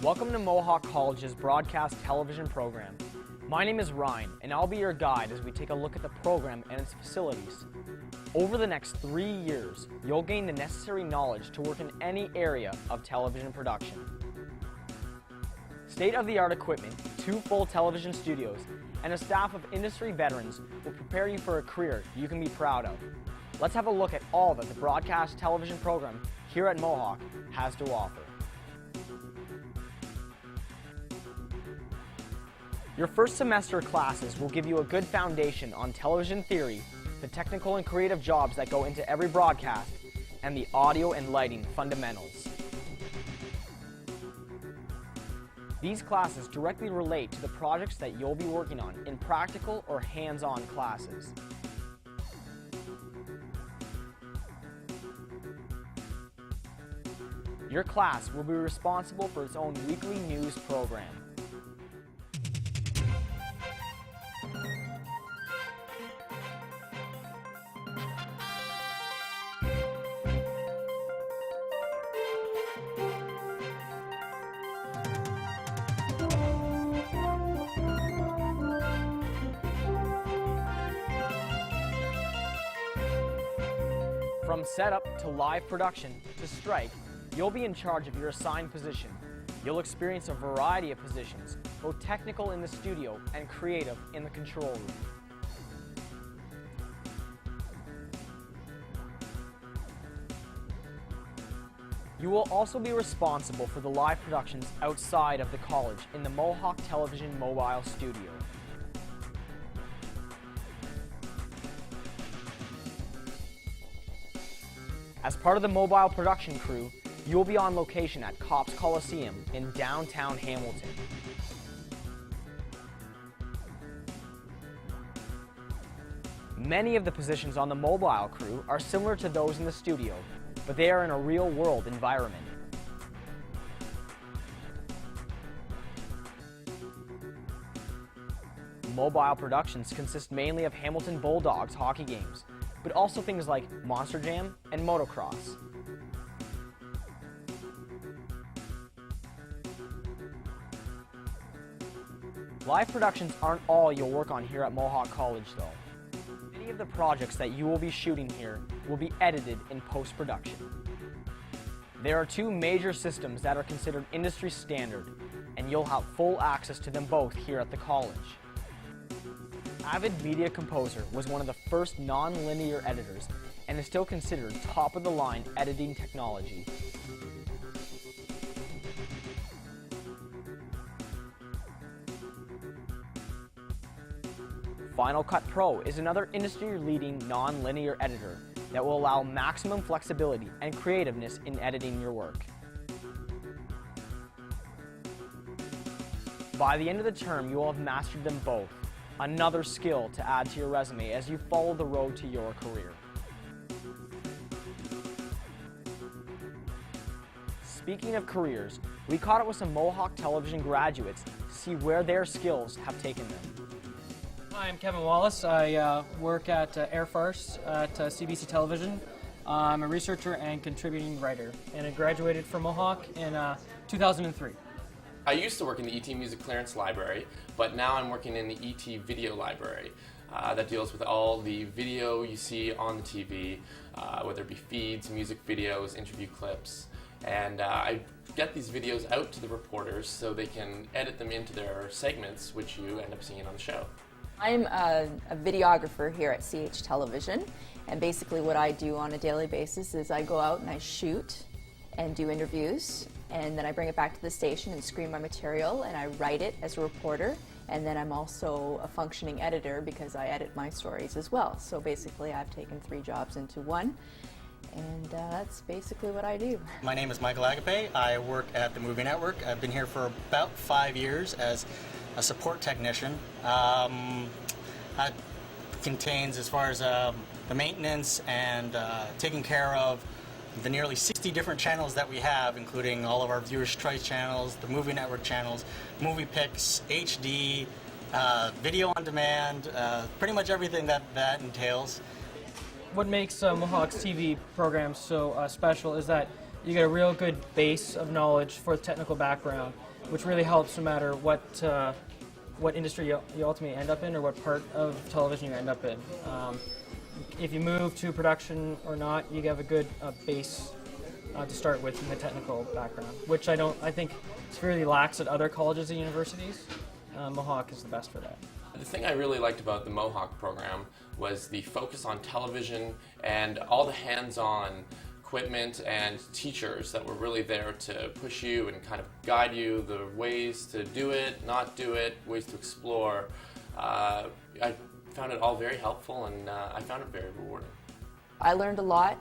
Welcome to Mohawk College's broadcast television program. My name is Ryan, and I'll be your guide as we take a look at the program and its facilities. Over the next 3 years, you'll gain the necessary knowledge to work in any area of television production. State-of-the-art equipment, 2 full television studios, and a staff of industry veterans will prepare you for a career you can be proud of. Let's have a look at all that the broadcast television program here at Mohawk has to offer. Your first semester classes will give you a good foundation on television theory, the technical and creative jobs that go into every broadcast, and the audio and lighting fundamentals. These classes directly relate to the projects that you'll be working on in practical or hands-on classes. Your class will be responsible for its own weekly news program. From setup to live production to strike, you'll be in charge of your assigned position. You'll experience a variety of positions, both technical in the studio and creative in the control room. You will also be responsible for the live productions outside of the college in the Mohawk Television Mobile Studio. As part of the mobile production crew, you will be on location at Copps Coliseum in downtown Hamilton. Many of the positions on the mobile crew are similar to those in the studio, but they are in a real-world environment. Mobile productions consist mainly of Hamilton Bulldogs hockey games, but also things like Monster Jam and motocross. Live productions aren't all you'll work on here at Mohawk College though. Many of the projects that you will be shooting here will be edited in post-production. There are 2 major systems that are considered industry standard, and you'll have full access to them both here at the college. Avid Media Composer was one of the first non-linear editors and is still considered top-of-the-line editing technology. Final Cut Pro is another industry-leading non-linear editor that will allow maximum flexibility and creativeness in editing your work. By the end of the term, you will have mastered them both. Another skill to add to your resume as you follow the road to your career. Speaking of careers, we caught up with some Mohawk Television graduates to see where their skills have taken them. Hi, I'm Kevin Wallace. I work at Air Farce at CBC Television. I'm a researcher and contributing writer, and I graduated from Mohawk in 2003. I used to work in the ET Music Clearance Library, but now I'm working in the ET Video Library that deals with all the video you see on the TV, whether it be feeds, music videos, interview clips. And I get these videos out to the reporters so they can edit them into their segments, which you end up seeing on the show. I'm a videographer here at CH Television, and basically what I do on a daily basis is I go out and I shoot and do interviews, and then I bring it back to the station and screen my material, and I write it as a reporter, and then I'm also a functioning editor because I edit my stories as well. So basically I've taken 3 jobs into one, and that's basically what I do. My name is Michael Agape. I work at the Movie Network. I've been here for about 5 years as a support technician. That contains as far as the maintenance and taking care of the nearly 60 different channels that we have, including all of our Viewers' Choice channels, the Movie Network channels, Movie Picks, HD, video on demand, pretty much everything that entails. What makes Mohawk's TV program so special is that you get a real good base of knowledge for the technical background. which really helps no matter what industry you ultimately end up in or what part of television you end up in. If you move to production or not, you have a good base to start with in the technical background, which I think severely lacks at other colleges and universities. Mohawk is the best for that. The thing I really liked about the Mohawk program was the focus on television and all the hands-on equipment and teachers that were really there to push you and kind of guide you the ways to do it, not do it, ways to explore. I found it all very helpful, and I found it very rewarding. I learned a lot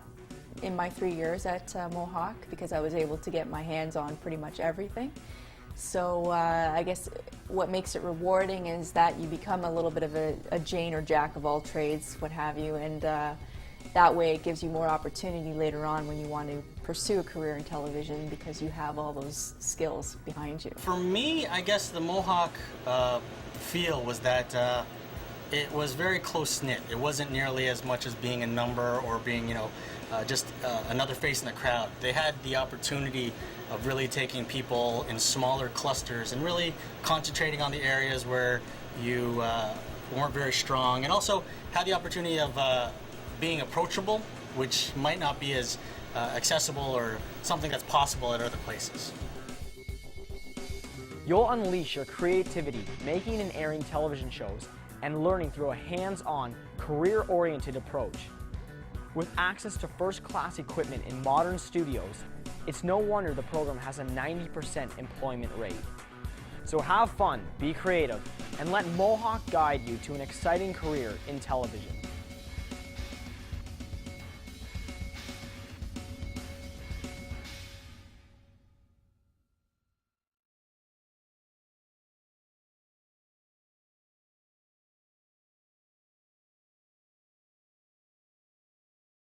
in my 3 years at Mohawk because I was able to get my hands on pretty much everything. So I guess what makes it rewarding is that you become a little bit of a Jane or Jack of all trades, what have you, and that way it gives you more opportunity later on when you want to pursue a career in television because you have all those skills behind you. For me, I guess the Mohawk feel was that it was very close-knit. It wasn't nearly as much as being a number or being, just another face in the crowd. They had the opportunity of really taking people in smaller clusters and really concentrating on the areas where you weren't very strong, and also had the opportunity of being approachable, which might not be as accessible or something that's possible at other places. You'll unleash your creativity making and airing television shows and learning through a hands-on, career-oriented approach. With access to first-class equipment in modern studios, it's no wonder the program has a 90% employment rate. So have fun, be creative, and let Mohawk guide you to an exciting career in television.